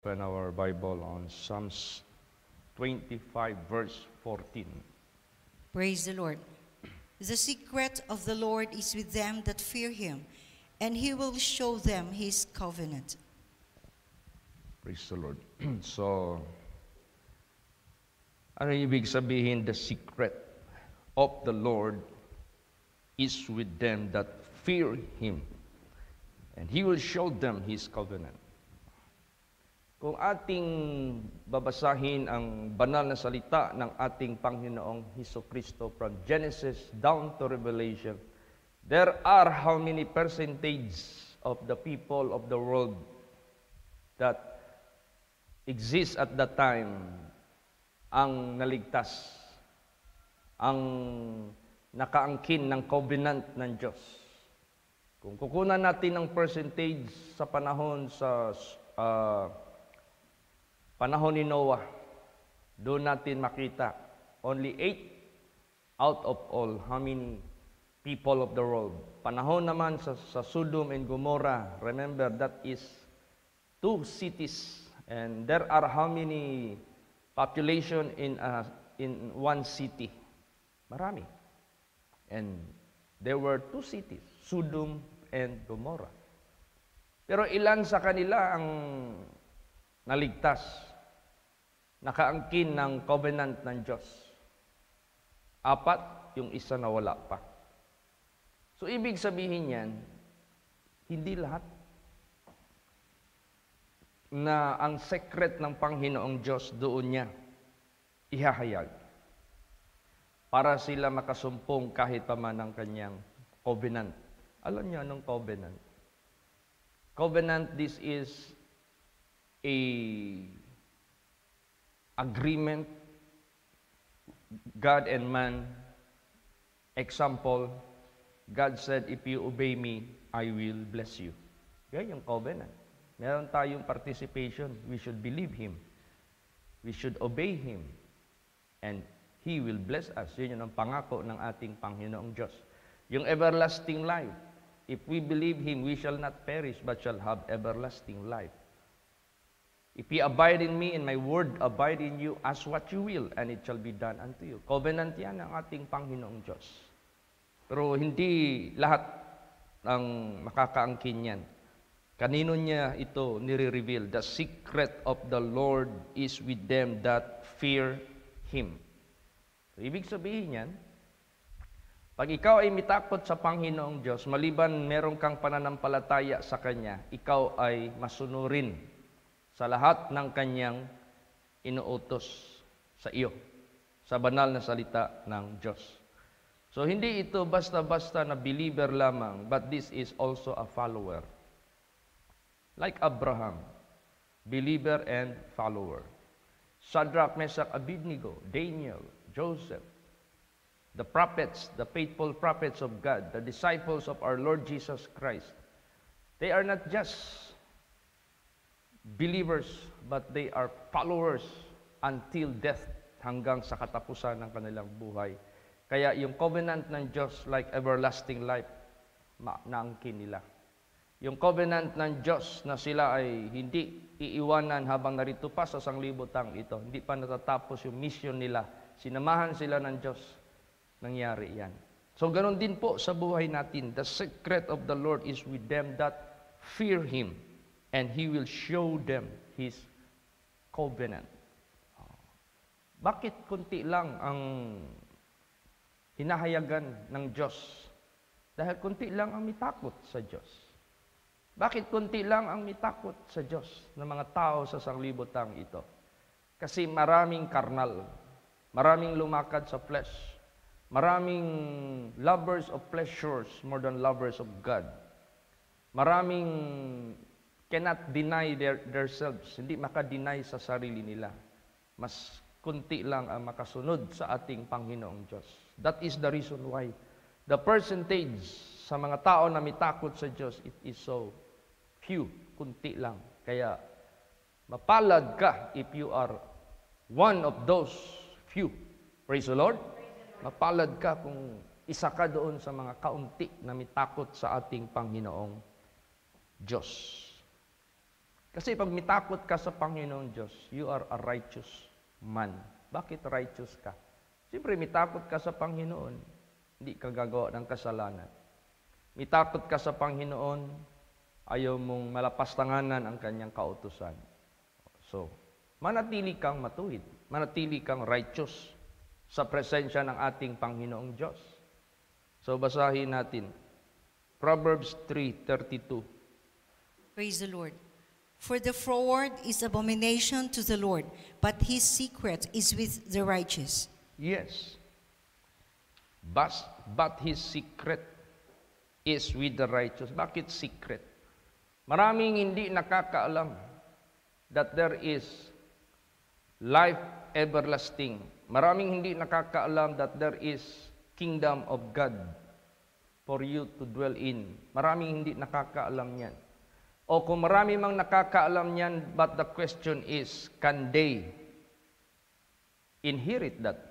Open our Bible on Psalms 25, verse 14. Praise the Lord. The secret of the Lord is with them that fear him, and he will show them his covenant. Praise the Lord. So, ano ibig sabihin? The secret of the Lord is with them that fear him, and he will show them his covenant. Kung ating babasahin ang banal na salita ng ating Panginoong Hesukristo from Genesis down to Revelation, there are how many percentage of the people of the world that exist at that time ang naligtas, ang nakaangkin ng covenant ng Diyos. Kung kukunan natin ng percentage sa panahon panahon ni Noah, doon natin makita, only 8 out of all, how many people of the world. Panahon naman sa Sodom and Gomorrah, remember that is 2 cities, and there are how many population in one city? Marami. And there were 2 cities, Sodom and Gomorrah. Pero ilan sa kanila ang naligtas, nakaangkin ng covenant ng Diyos? 4, yung isa na wala pa. So, ibig sabihin yan, hindi lahat na ang secret ng Panginoong Diyos doon niya ihahayag para sila makasumpong kahit pa man ng kanyang covenant. Alam niyo anong covenant? Covenant, this is a agreement, God and man. Example, God said, if you obey me, I will bless you. Yan yung covenant. Meron tayong participation. We should believe Him. We should obey Him. And He will bless us. Yun ang pangako ng ating Panginoong Diyos. Yung everlasting life. If we believe Him, we shall not perish, but shall have everlasting life. If ye abide in me, and my word abide in you, ask what you will, and it shall be done unto you. Covenant yan ng ating Panginoong Diyos. Pero hindi lahat ang makakaangkin yan. Kanino niya ito nire-reveal? The secret of the Lord is with them that fear Him. So, ibig sabihin yan, pag ikaw ay mitakot sa Panginoong Diyos, maliban meron kang pananampalataya sa Kanya, ikaw ay masunurin sa lahat ng Kanyang inuutos sa iyo, sa banal na salita ng Diyos. So, hindi ito basta-basta na believer lamang, but this is also a follower. Like Abraham, believer and follower. Shadrach, Meshach, Abednego, Daniel, Joseph, the prophets, the faithful prophets of God, the disciples of our Lord Jesus Christ, they are not just believers, but they are followers until death, hanggang sa katapusan ng kanilang buhay. Kaya yung covenant ng Diyos, like everlasting life, naangkin nila. Yung covenant ng Diyos na sila ay hindi iiwanan habang narito pa sa sanglibotang ito. Hindi pa natatapos yung mission nila. Sinamahan sila ng Diyos. Nangyari yan. So, ganun din po sa buhay natin. The secret of the Lord is with them that fear Him, and He will show them His covenant. Bakit kunti lang ang hinahayagan ng Diyos? Dahil kunti lang ang mitakot sa Diyos. Bakit kunti lang ang mitakot sa Diyos ng mga tao sa sanglibotang ito? Kasi maraming karnal, maraming lumakad sa flesh, maraming lovers of pleasures more than lovers of God. Maraming cannot deny themselves, hindi maka-deny sa sarili nila. Mas kunti lang ang makasunod sa ating Panginoong Diyos. That is the reason why the percentage sa mga tao na mitakot sa Diyos, it is so few, kunti lang. Kaya mapalad ka if you are one of those few. Praise the Lord. Mapalad ka kung isa ka doon sa mga kaunti na mitakot sa ating Panginoong Diyos. Kasi pag mitakot ka sa Panginoong Diyos, you are a righteous man. Bakit righteous ka? Siyempre, mitakot ka sa Panginoon, hindi ka gagawa ng kasalanan. Mitakot ka sa Panginoon, ayaw mong malapastanganan ang kanyang kautusan. So, manatili kang matuwid, manatili kang righteous sa presensya ng ating Panginoong Diyos. So, basahin natin. Proverbs 3:32. Praise the Lord. For the froward is abomination to the Lord, but his secret is with the righteous. Yes. But his secret is with the righteous. Bakit secret? Maraming hindi nakakaalam that there is life everlasting. Maraming hindi nakakaalam that there is kingdom of God for you to dwell in. Maraming hindi nakakaalam yan. O kung marami mang nakakaalam yan, but the question is, can they inherit that?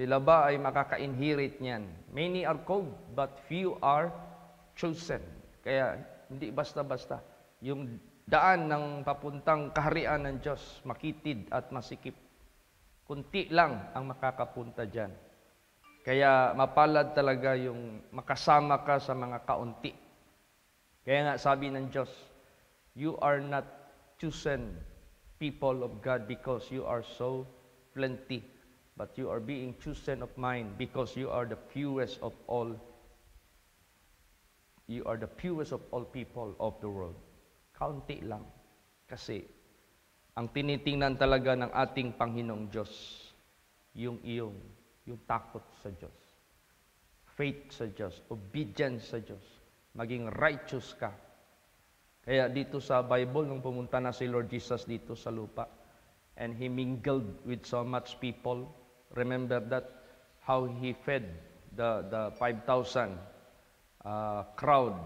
Sila ba ay makaka-inherit niyan? Many are called, but few are chosen. Kaya hindi basta-basta. Yung daan ng papuntang kaharian ng Diyos, makitid at masikip. Kunti lang ang makakapunta dyan. Kaya mapalad talaga yung makasama ka sa mga kaunti. Kaya nga sabi ng Diyos, you are not chosen people of God because you are so plenty, but you are being chosen of mine because you are the fewest of all. You are the fewest of all people of the world. Kaunti lang. Kasi ang tinitingnan talaga ng ating Panginoong Diyos, yung takot sa Diyos, faith sa Diyos, obedience sa Diyos, maging righteous ka. Kaya dito sa Bible, nung pumunta na si Lord Jesus dito sa lupa, and He mingled with so much people, remember that, how He fed the 5,000 crowd,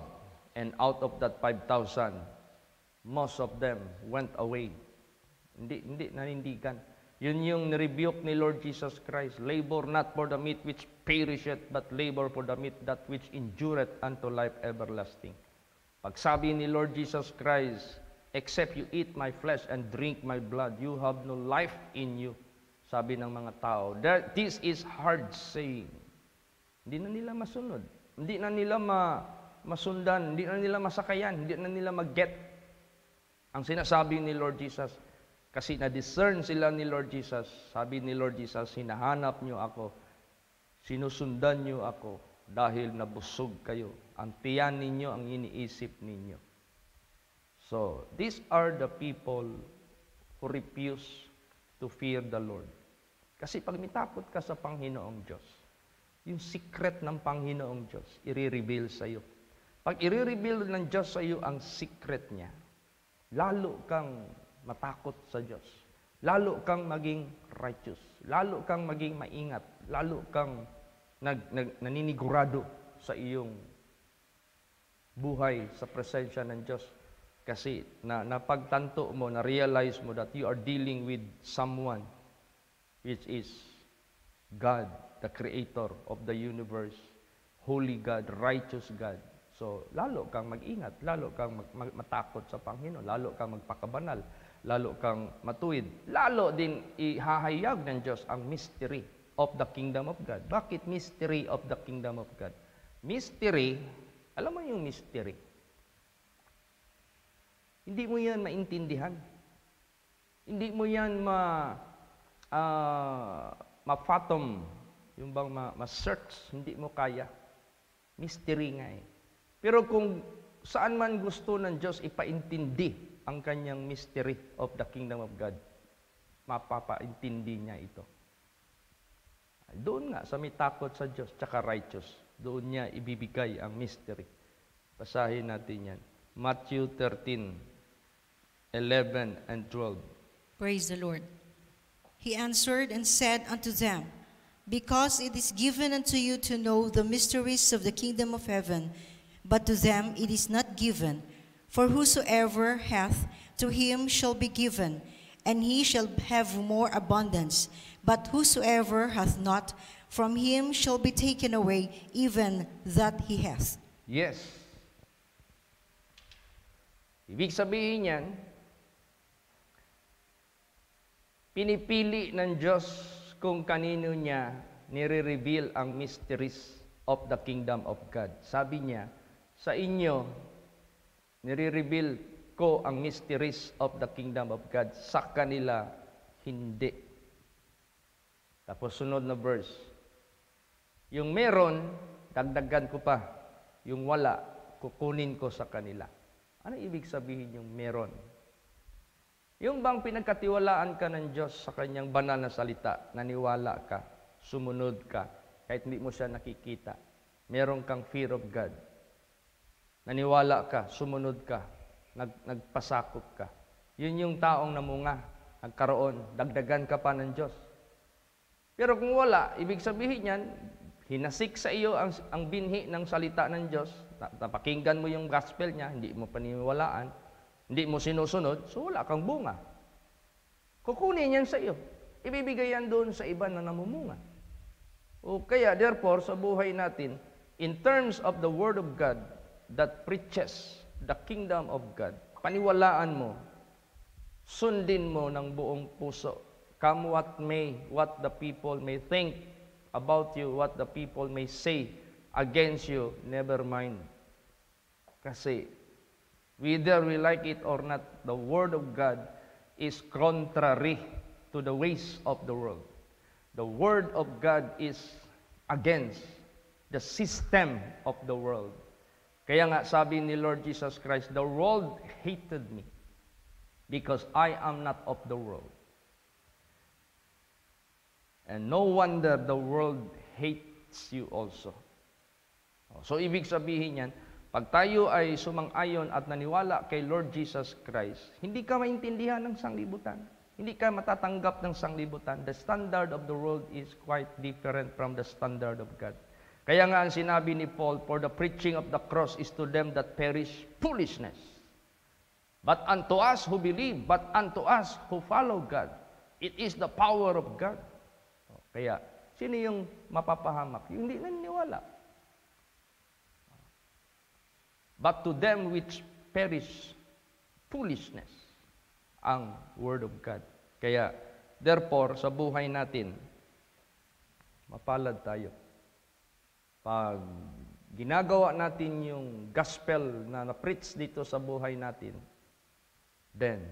and out of that 5,000, most of them went away. Hindi nanindigan. Yun yung nirebuke ni Lord Jesus Christ. Labor not for the meat which perisheth, but labor for the meat that which endureth unto life everlasting. Pagsabi ni Lord Jesus Christ, except you eat my flesh and drink my blood, you have no life in you. Sabi ng mga tao. This is hard saying. Hindi na nila masunod. Hindi na nila masundan. Hindi na nila masakayan. Hindi na nila mag-get ang sinasabi ni Lord Jesus. Kasi na-discern sila ni Lord Jesus. Sabi ni Lord Jesus, hinahanap niyo ako, sinusundan niyo ako, dahil nabusog kayo. Ang tiyan ninyo, ang iniisip ninyo. So, these are the people who refuse to fear the Lord. Kasi pag mitakot ka sa Panginoong Diyos, yung secret ng Panginoong Diyos, i-reveal sa iyo. Pag i-reveal ng Diyos sa iyo ang secret niya, lalo kang matakot sa Diyos. Lalo kang maging righteous. Lalo kang maging maingat. Lalo kang naninigurado sa iyong buhay sa presensya ng Diyos. Kasi napagtanto mo, na-realize mo that you are dealing with someone which is God, the Creator of the universe, Holy God, righteous God. So, lalo kang mag-ingat, lalo kang matakot sa Panginoon, lalo kang magpakabanal, lalo kang matuwid, lalo din ihahayag ng Diyos ang mystery of the kingdom of God. Bakit mystery of the kingdom of God? Mystery, alam mo yung mystery? Hindi mo yan maintindihan. Hindi mo yan ma-fathom, yung bang ma-search, hindi mo kaya. Mystery nga eh. Pero kung saan man gusto ng Diyos ipaintindi ang kanyang mystery of the kingdom of God, mapapaintindi niya ito. Doon nga, sa may takot sa Diyos, tsaka righteous, doon niya ibibigay ang mystery. Basahin natin yan. Matthew 13:11 and 12. Praise the Lord. He answered and said unto them, because it is given unto you to know the mysteries of the kingdom of heaven, but to them it is not given. For whosoever hath, to him shall be given, and he shall have more abundance. But whosoever hath not, from him shall be taken away, even that he hath. Yes. Ibig sabihin yan, pinipili ng Diyos kung kanino niya nire-reveal ang mysteries of the kingdom of God. Sabi niya, sa inyo, nire-reveal ko ang mysteries of the kingdom of God. Sa kanila, hindi. Tapos sunod na verse. Yung meron, dagdagan ko pa. Yung wala, kukunin ko sa kanila. Ano ibig sabihin yung meron? Yung bang pinagkatiwalaan ka ng Diyos sa kanyang banal na salita, naniwala ka, sumunod ka, kahit hindi mo siya nakikita. Meron kang fear of God. Naniwala ka, sumunod ka, nagpasakop ka. Yun yung taong namunga, nagkaroon, dagdagan ka pa ng Diyos. Pero kung wala, ibig sabihin yan, hinasik sa iyo ang binhi ng salita ng Diyos, napakinggan mo yung gospel niya, hindi mo paniniwalaan, hindi mo sinusunod, so wala kang bunga. Kukunin yan sa iyo. Ibibigay yan doon sa iba na namumunga. O kaya, therefore, sa buhay natin, in terms of the Word of God that preaches the kingdom of God, paniwalaan mo, sundin mo ng buong puso. Come what may, what the people may think about you, what the people may say against you, never mind. Kasi, whether we like it or not, the Word of God is contrary to the ways of the world. The Word of God is against the system of the world. Kaya nga sabi ni Lord Jesus Christ, the world hated me because I am not of the world. And no wonder the world hates you also. So ibig sabihin yan, pag tayo ay sumang-ayon at naniwala kay Lord Jesus Christ, hindi ka maintindihan ng sanglibutan. Hindi ka matatanggap ng sanglibutan. The standard of the world is quite different from the standard of God. Kaya nga ang sinabi ni Paul, for the preaching of the cross is to them that perish foolishness. But unto us who believe, but unto us who follow God, it is the power of God. Kaya, sino yung mapapahamak? Yung hindi naniniwala. But to them which perish, foolishness, ang Word of God. Kaya, therefore, sa buhay natin, mapalad tayo. Pag ginagawa natin yung gospel na na-preach dito sa buhay natin, then,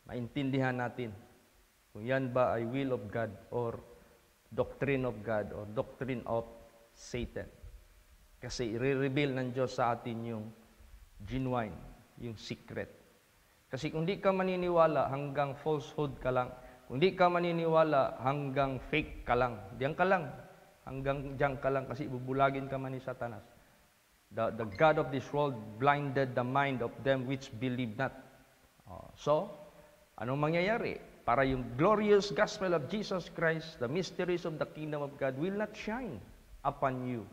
maintindihan natin kung yan ba ay will of God or doctrine of God or doctrine of Satan. Kasi i-reveal ng Diyos sa atin yung genuine, yung secret. Kasi kung di ka maniniwala, hanggang falsehood ka lang. Kung di ka maniniwala, hanggang fake ka lang. Diyan ka lang. Hanggang diyan ka lang kasi bubulagin ka man ni Satanas. The God of this world blinded the mind of them which believe not. So, anong mangyayari? Para yung glorious gospel of Jesus Christ, the mysteries of the kingdom of God will not shine upon you.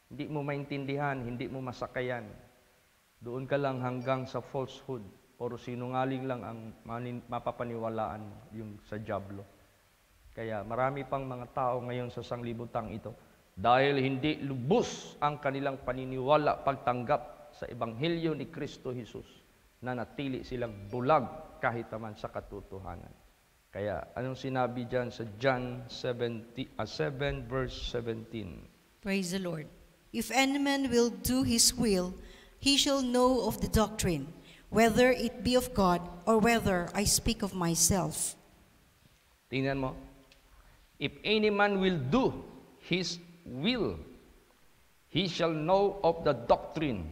Hindi mo maintindihan, hindi mo masakayan. Doon ka lang hanggang sa falsehood. Puro sinungaling lang ang mapapaniwalaan yung sa dyablo. Kaya marami pang mga tao ngayon sa sanglibutang ito dahil hindi lubos ang kanilang paniniwala pagtanggap sa Ebanghelyo ni Kristo Jesus na natili silang bulag kahit naman sa katotohanan. Kaya anong sinabi dyan sa John 7 verse 17? Praise the Lord. If any man will do his will, he shall know of the doctrine, whether it be of God or whether I speak of myself. Tingnan mo. If any man will do his will, he shall know of the doctrine,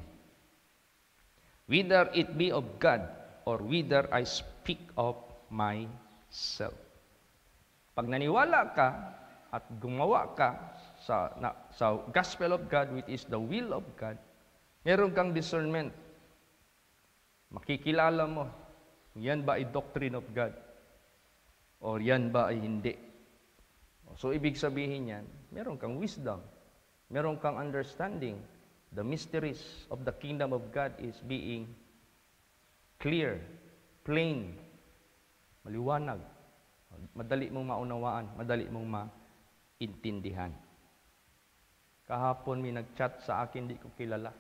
whether it be of God or whether I speak of myself. Pag naniwala ka at gumawa ka sa gospel of God, which is the will of God, meron kang discernment. Makikilala mo, yan ba ay doctrine of God? O yan ba ay hindi? So, ibig sabihin yan, meron kang wisdom. Meron kang understanding. The mysteries of the kingdom of God is being clear, plain, maliwanag. Madali mong maunawaan, madali mong maintindihan. Kahapon may nag-chat sa akin, di ko kilala.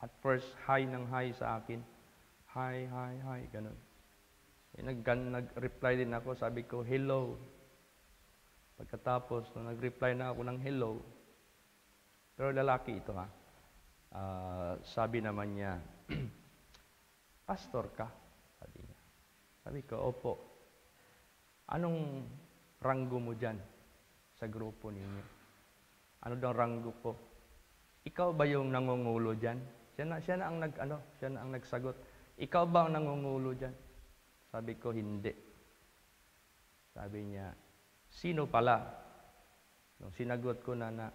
At first, hi ng hi sa akin. Hi, hi, hi, ganun. Nag-reply din ako, sabi ko, hello. Pagkatapos, nung nag-reply na ako ng hello, pero lalaki ito ha, sabi naman niya, pastor ka? Sabi niya. Sabi ko, opo. Anong ranggo mo dyan sa grupo ninyo? Ano daw ranggo ko? Ikaw ba yung nangungulo dyan? Siya na ang nagsagot. Ikaw ba ang nangungulo dyan? Sabi ko, hindi. Sabi niya, sino pala? Nung sinagot ko na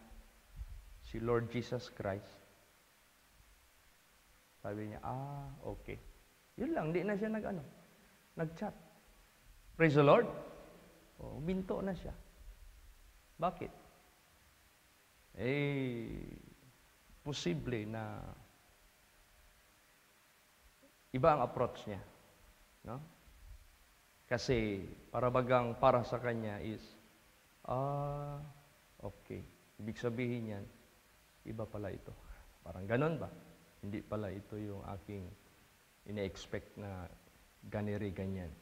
si Lord Jesus Christ. Sabi niya, okay. Yun lang, hindi na siya nag-chat. Praise the Lord. Binto na siya. Bakit? Posible na iba ang approach niya. No? Kasi para sa kanya is, okay. Ibig sabihin yan, iba pala ito. Parang ganon ba? Hindi pala ito yung aking ina-expect na ganyan.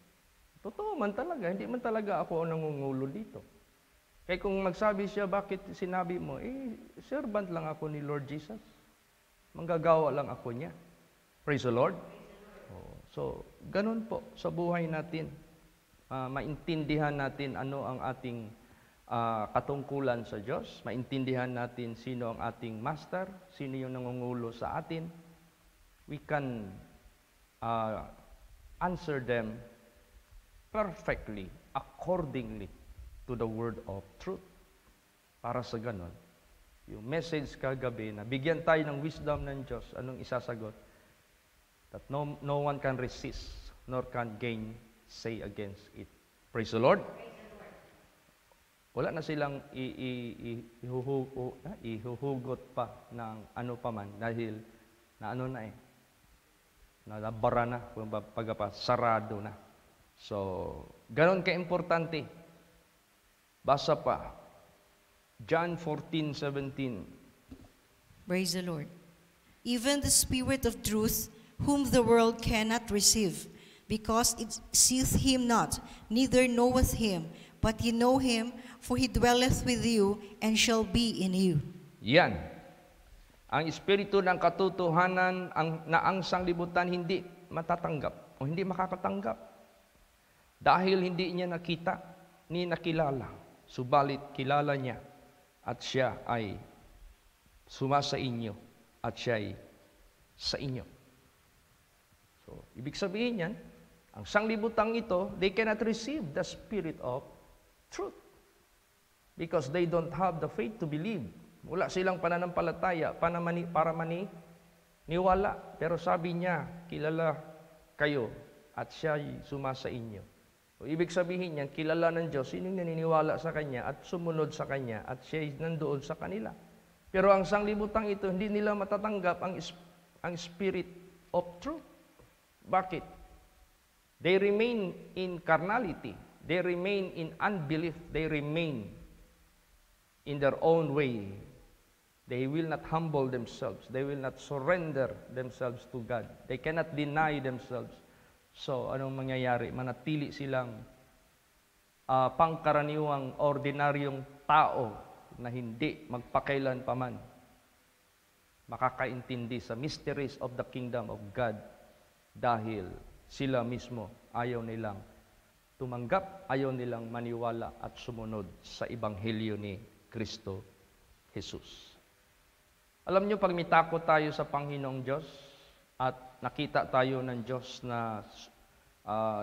Totoo man talaga, hindi man talaga ako ang nangungulo dito. Kaya kung magsabi siya, bakit sinabi mo? Servant lang ako ni Lord Jesus. Manggagawa lang ako niya. Praise the Lord. So, ganun po sa buhay natin. Maintindihan natin ano ang ating katungkulan sa Diyos. Maintindihan natin sino ang ating master, sino yung nangungulo sa atin. We can answer them perfectly, accordingly to the word of truth. Para sa ganon, yung message kagabi na bigyan tayo ng wisdom ng Diyos, anong isasagot? That no one can resist, nor can gain say against it. Praise the Lord. Wala na silang ihuhugot pa ng ano pa man dahil nalabara na, sarado na. So, ganon ka-importante. Basa pa. John 14:17. Praise the Lord. Even the Spirit of truth, whom the world cannot receive, because it seeth him not, neither knoweth him, but ye know him, for he dwelleth with you, and shall be in you. Yan. Ang Espiritu ng katotohanan na ang sanglibutan hindi matatanggap o hindi makakatanggap. Dahil hindi niya nakita ni nakilala, subalit kilala niya at siya ay sumasa inyo at siya ay sa inyo. So, ibig sabihin yan, ang sanglibutang ito, they cannot receive the Spirit of truth. Because they don't have the faith to believe. Wala silang pananampalataya para maniwala. Pero sabi niya, kilala kayo at siya ay sumasa inyo. So, ibig sabihin niyan, kilala ng Diyos, sinong naniniwala sa Kanya at sumunod sa Kanya at siya ay nandoon sa kanila. Pero ang sanglibutang ito, hindi nila matatanggap ang Spirit of truth. Bakit? They remain in carnality. They remain in unbelief. They remain in their own way. They will not humble themselves. They will not surrender themselves to God. They cannot deny themselves. So, anong mangyayari? Manatili silang pangkaraniwang, ordinaryong tao na hindi magpakailan paman makakaintindi sa mysteries of the kingdom of God dahil sila mismo ayaw nilang tumanggap, ayaw nilang maniwala at sumunod sa Ebanghelyo ni Kristo Jesus. Alam nyo, pag may takot tayo sa Panginoong Diyos at nakita tayo ng Diyos na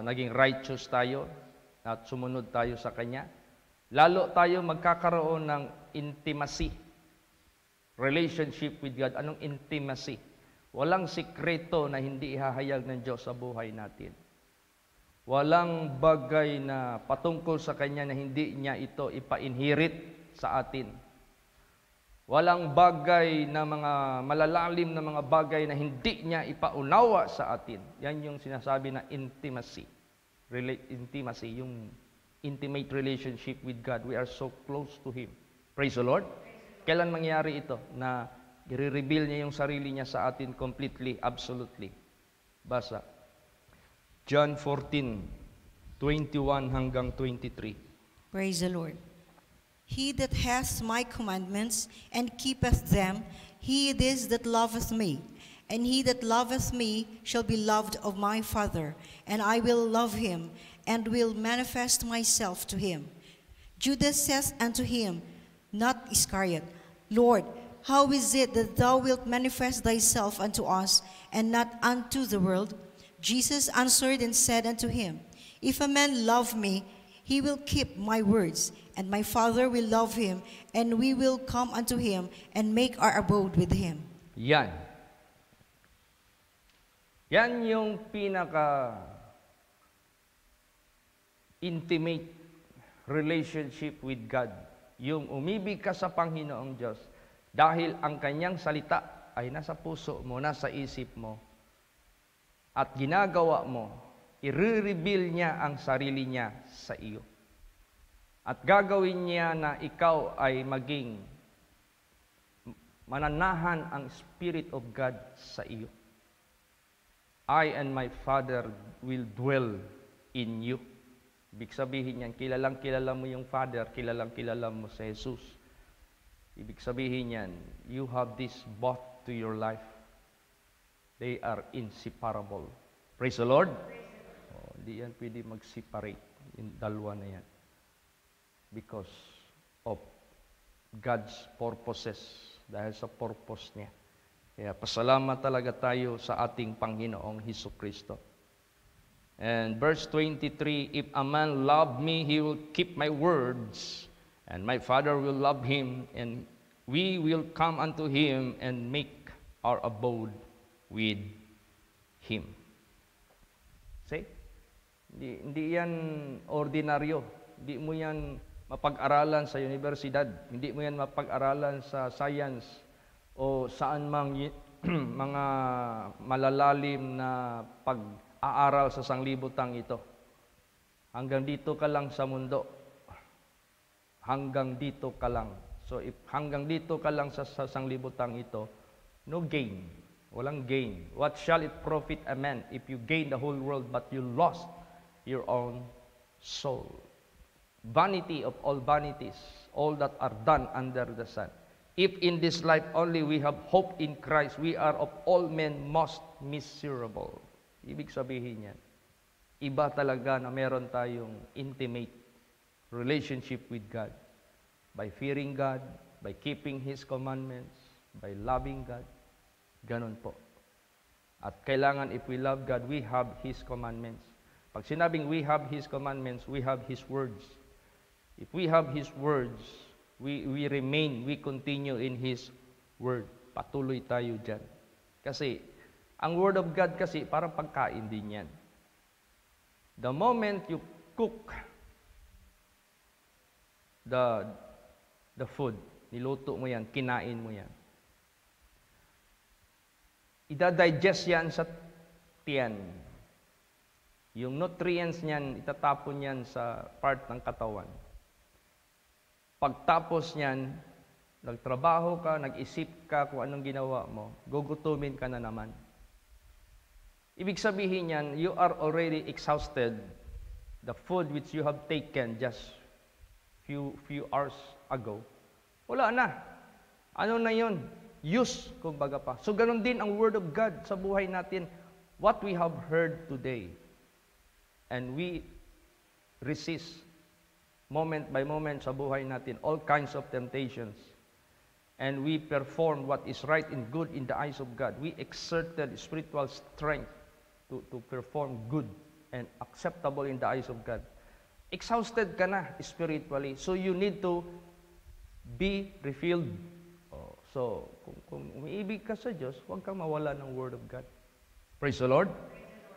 naging righteous tayo at sumunod tayo sa Kanya, lalo tayo magkakaroon ng intimacy, relationship with God. Anong intimacy? Walang sikreto na hindi ihahayag ng Diyos sa buhay natin. Walang bagay na patungkol sa Kanya na hindi niya ito ipa-inherit sa atin. Walang bagay na mga malalalim na mga bagay na hindi niya ipaunawa sa atin. Yan yung sinasabi na intimacy. Intimacy, yung intimate relationship with God. We are so close to Him. Praise the Lord. Kailan mangyari ito? Na I-reveal niya yung sarili niya sa atin completely, absolutely. Basa. John 14:21 hanggang 23. Praise the Lord. He that hath my commandments and keepeth them, he it is that loveth me. And he that loveth me shall be loved of my Father, and I will love him, and will manifest myself to him. Judas saith unto him, not Iscariot, Lord, how is it that thou wilt manifest thyself unto us, and not unto the world? Jesus answered and said unto him, If a man love me, he will keep my words, and my Father will love him, and we will come unto him, and make our abode with him. Yan. Yan yung pinaka-intimate relationship with God. Yung umibig ka sa Panginoong Diyos dahil ang kanyang salita ay nasa puso mo, nasa isip mo, at ginagawa mo, i-reveal niya ang sarili niya sa iyo. At gagawin niya na ikaw ay maging mananahan ang Spirit of God sa iyo. I and my Father will dwell in you. Ibig sabihin niyan, kilala mo yung Father, kilala mo si Jesus. Ibig sabihin niyan, you have this both to your life. They are inseparable. Praise the Lord. Hindi yan pwede mag-separate. Yung dalawa na yan. Because of God's purposes. Dahil sa purpose niya. Kaya pasalamat talaga tayo sa ating Panginoong Hesukristo. And verse 23, If a man love me, he will keep my words, and my Father will love him, and we will come unto him and make our abode with him. See? Hindi yan ordinaryo. Hindi mo yan mapag-aralan sa universidad. Hindi mo yan mapag-aralan sa science o saan mang mga malalalim na pag-aaral sa sanglibutang ito. Hanggang dito ka lang sa mundo. Hanggang dito ka lang. So if hanggang dito ka lang sa sanglibutang ito, no gain. Walang gain. What shall it profit a man if you gain the whole world but you lost your own soul? Vanity of all vanities, all that are done under the sun. If in this life only we have hope in Christ, we are of all men most miserable. Ibig sabihin yan, iba talaga na meron tayong intimate relationship with God. By fearing God, by keeping His commandments, by loving God. Ganon po. At kailangan if we love God, we have His commandments. Pag sinabing we have His commandments, we have His words. If we have His words, we remain, we continue in His word. Patuloy tayo dyan. Kasi, ang Word of God kasi, parang pagkain din yan. The moment you cook the food, niluto mo yan, kinain mo yan, ida-digest yan sa tiyan. Yung nutrients niyan, itatapon yan sa part ng katawan. Pagtapos niyan, nagtrabaho ka, nag-isip ka kung anong ginawa mo, gugutumin ka na naman. Ibig sabihin niyan, you are already exhausted. The food which you have taken just few hours ago, wala na. Ano na yun? Use, kumbaga pa. So, ganun din ang Word of God sa buhay natin. What we have heard today, and we resist moment by moment sa buhay natin, all kinds of temptations. And we perform what is right and good in the eyes of God. We exerted spiritual strength to perform good and acceptable in the eyes of God. Exhausted ka na spiritually, so you need to be refilled. So, kung umiibig ka sa Diyos, huwag kang mawala ng Word of God. Praise the Lord.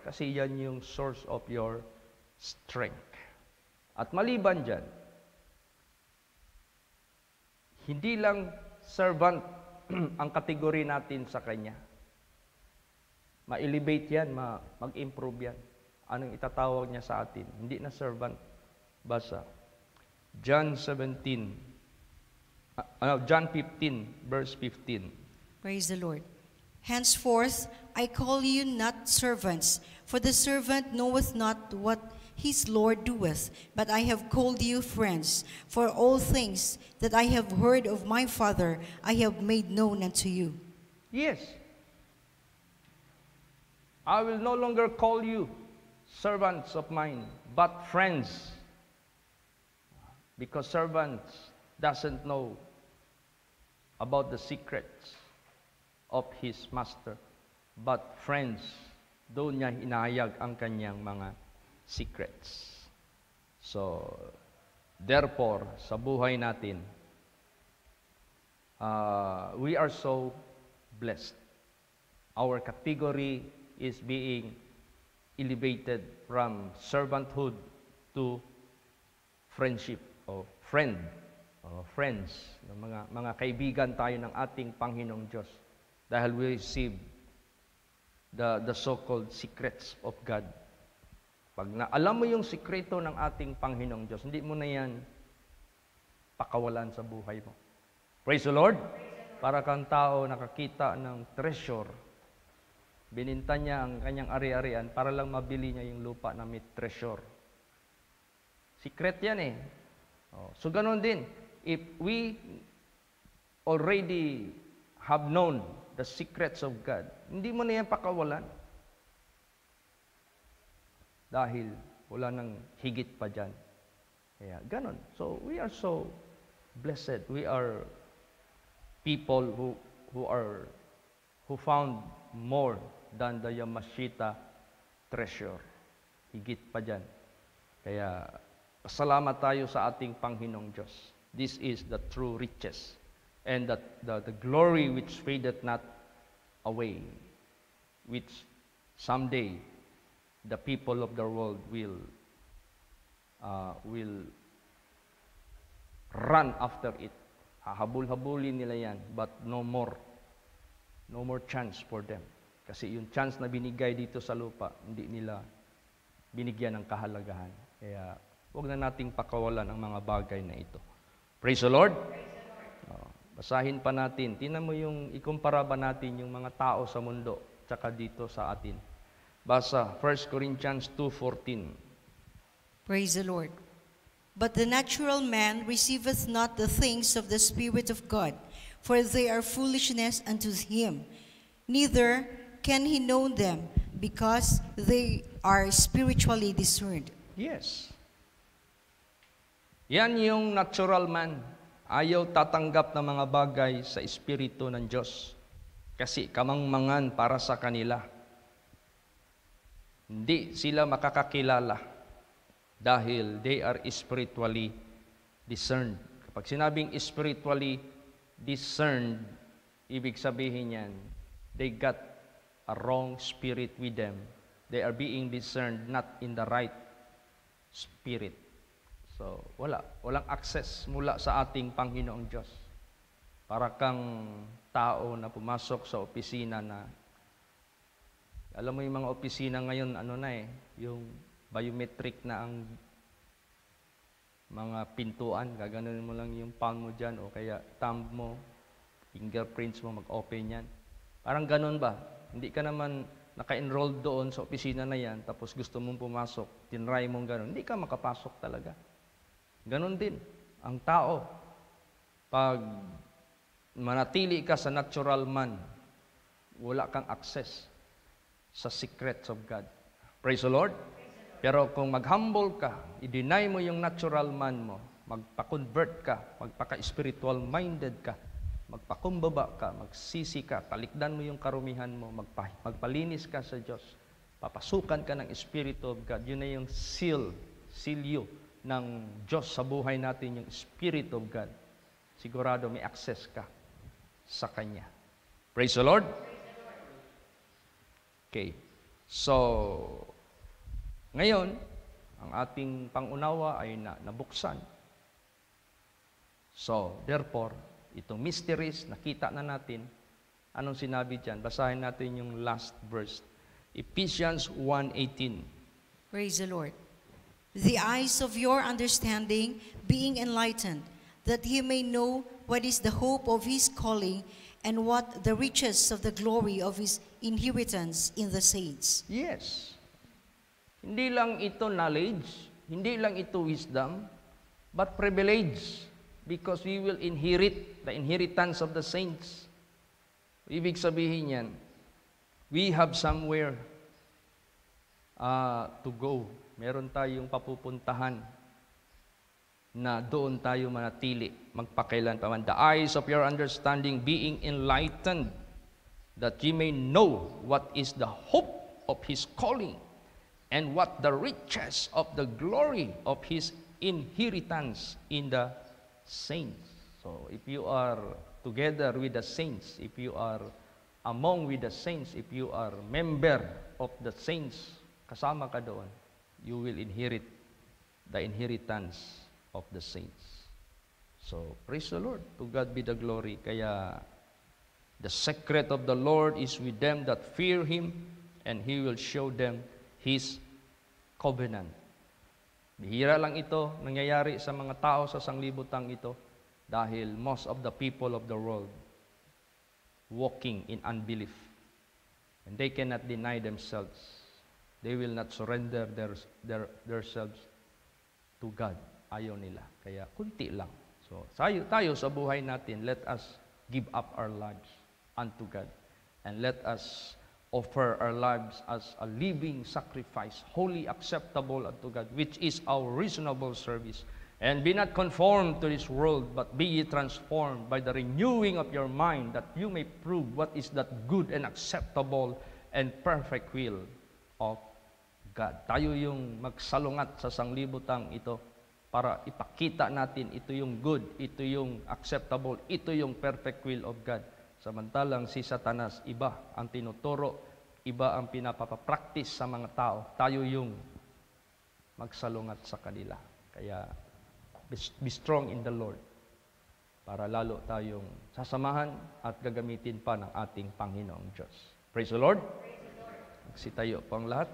Kasi yan yung source of your strength. At maliban dyan, hindi lang servant ang kategory natin sa Kanya. Ma-elevate yan, mag-improve yan. Anong itatawag niya sa atin? Hindi na servant. Basa. John 15, verse 15. Praise the Lord. Henceforth, I call you not servants, for the servant knoweth not what his Lord doeth, but I have called you friends, for all things that I have heard of my Father I have made known unto you. Yes. I will no longer call you servants of mine, but friends. Because servants doesn't know about the secrets of his master. But friends, doon niya inahayag ang kanyang mga secrets. So, therefore, sa buhay natin, we are so blessed. Our category is being elevated from servanthood to friendship or friend or friends. Mga kaibigan tayo ng ating Panginoong Diyos dahil we receive the so-called secrets of God. Pag alam mo yung sikreto ng ating Panginoong Diyos, hindi mo na yan pakawalan sa buhay mo. Praise the Lord! Para kang tao nakakita ng treasure, bininta niya ang kanyang ari-arian para lang mabili niya yung lupa na may treasure. Secret yan eh. So ganun din, if we already have known the secrets of God, hindi mo na yan pakawalan. Dahil wala nang higit pa dyan. Kaya ganun. So we are so blessed. We are people who found more than the Yamashita treasure. Higit pa dyan. Kaya, pasalamat tayo sa ating Panginoong Diyos. This is the true riches. And the glory which fadeth not away. Which someday, the people of the world will run after it. Hahabol-habulin nila yan, but no more chance for them. Kasi yung chance na binigay dito sa lupa, hindi nila binigyan ng kahalagahan. Kaya, huwag na nating pakawalan ang mga bagay na ito. Praise the Lord! Basahin pa natin. Tingnan mo yung, ikumpara ba natin yung mga tao sa mundo, tsaka dito sa atin. Basa, 1 Corinthians 2:14. Praise the Lord. But the natural man receiveth not the things of the Spirit of God, for they are foolishness unto him. Neither can he know them, because they are spiritually discerned. Yes. Yan yung natural man. Ayaw tatanggap ng mga bagay sa Espiritu ng Diyos. Kasi kamangmangan para sa kanila. Hindi sila makakakilala dahil they are spiritually discerned. Kapag sinabing spiritually discerned, ibig sabihin yan, they got a wrong spirit with them. They are being discerned not in the right spirit. So, walang access mula sa ating Panginoong Diyos. Para kang tao na pumasok sa opisina na, alam mo yung mga opisina ngayon, yung biometric na ang mga pintuan, gaganunin mo lang yung palm mo dyan, o kaya thumb mo, fingerprints mo, mag-open yan. Parang ganun ba? Hindi ka naman naka-enroll doon sa opisina na yan, tapos gusto mong pumasok, tinry mong ganun, hindi ka makapasok talaga. Ganon din ang tao. Pag manatili ka sa natural man, wala kang access sa secrets of God. Praise the Lord. Pero kung mag-humble ka, i-deny mo yung natural man mo, magpa-convert ka, magpaka-spiritual minded ka, magpakumbaba ka, magsisi ka, talikdan mo yung karumihan mo, magpalinis ka sa Diyos, papasukan ka ng Spirit of God. Yun na yung seal ng Diyos sa buhay natin, yung Spirit of God. Sigurado may access ka sa Kanya. Praise the Lord. Okay. So, ngayon, ang ating pangunawa ay nabuksan. So, therefore, itong mysteries, nakita na natin. Anong sinabi dyan? Basahin natin yung last verse. Ephesians 1:18. Praise the Lord. The eyes of your understanding being enlightened, that ye may know what is the hope of his calling, And what the riches of the glory of His inheritance in the saints. Yes. Hindi lang ito knowledge, hindi lang ito wisdom, but privilege, because we will inherit the inheritance of the saints. Ibig sabihin yan, we have somewhere to go. Meron tayong papupuntahan na doon tayo manatili, magpakailanpaman. The eyes of your understanding being enlightened, that ye may know what is the hope of His calling, and what the riches of the glory of His inheritance in the saints. So, if you are together with the saints, if you are among with the saints, if you are member of the saints, kasama ka doon, you will inherit the inheritance of the saints. So, praise the Lord. To God be the glory. Kaya, the secret of the Lord is with them that fear Him, and He will show them His covenant. Bihira lang ito, nangyayari sa mga tao sa sanglibutang ito, dahil most of the people of the world walking in unbelief. And they cannot deny themselves. They will not surrender themselves to God. Ayaw nila. Kaya kunti lang. So, tayo sa buhay natin, let us give up our lives unto God. And let us offer our lives as a living sacrifice, wholly acceptable unto God, which is our reasonable service. And be not conformed to this world, but be ye transformed by the renewing of your mind, that you may prove what is that good and acceptable and perfect will of God. Tayo yung magsalungat sa sanglibutang ito para ipakita natin ito yung good, ito yung acceptable, ito yung perfect will of God. Samantalang si Satanas, iba ang tinuturo, iba ang pinapapractice sa mga tao. Tayo yung magsalungat sa kanila. Kaya, be strong in the Lord para lalo tayong sasamahan at gagamitin pa ng ating Panginoong Diyos. Praise the Lord. Magsitayo po ang lahat.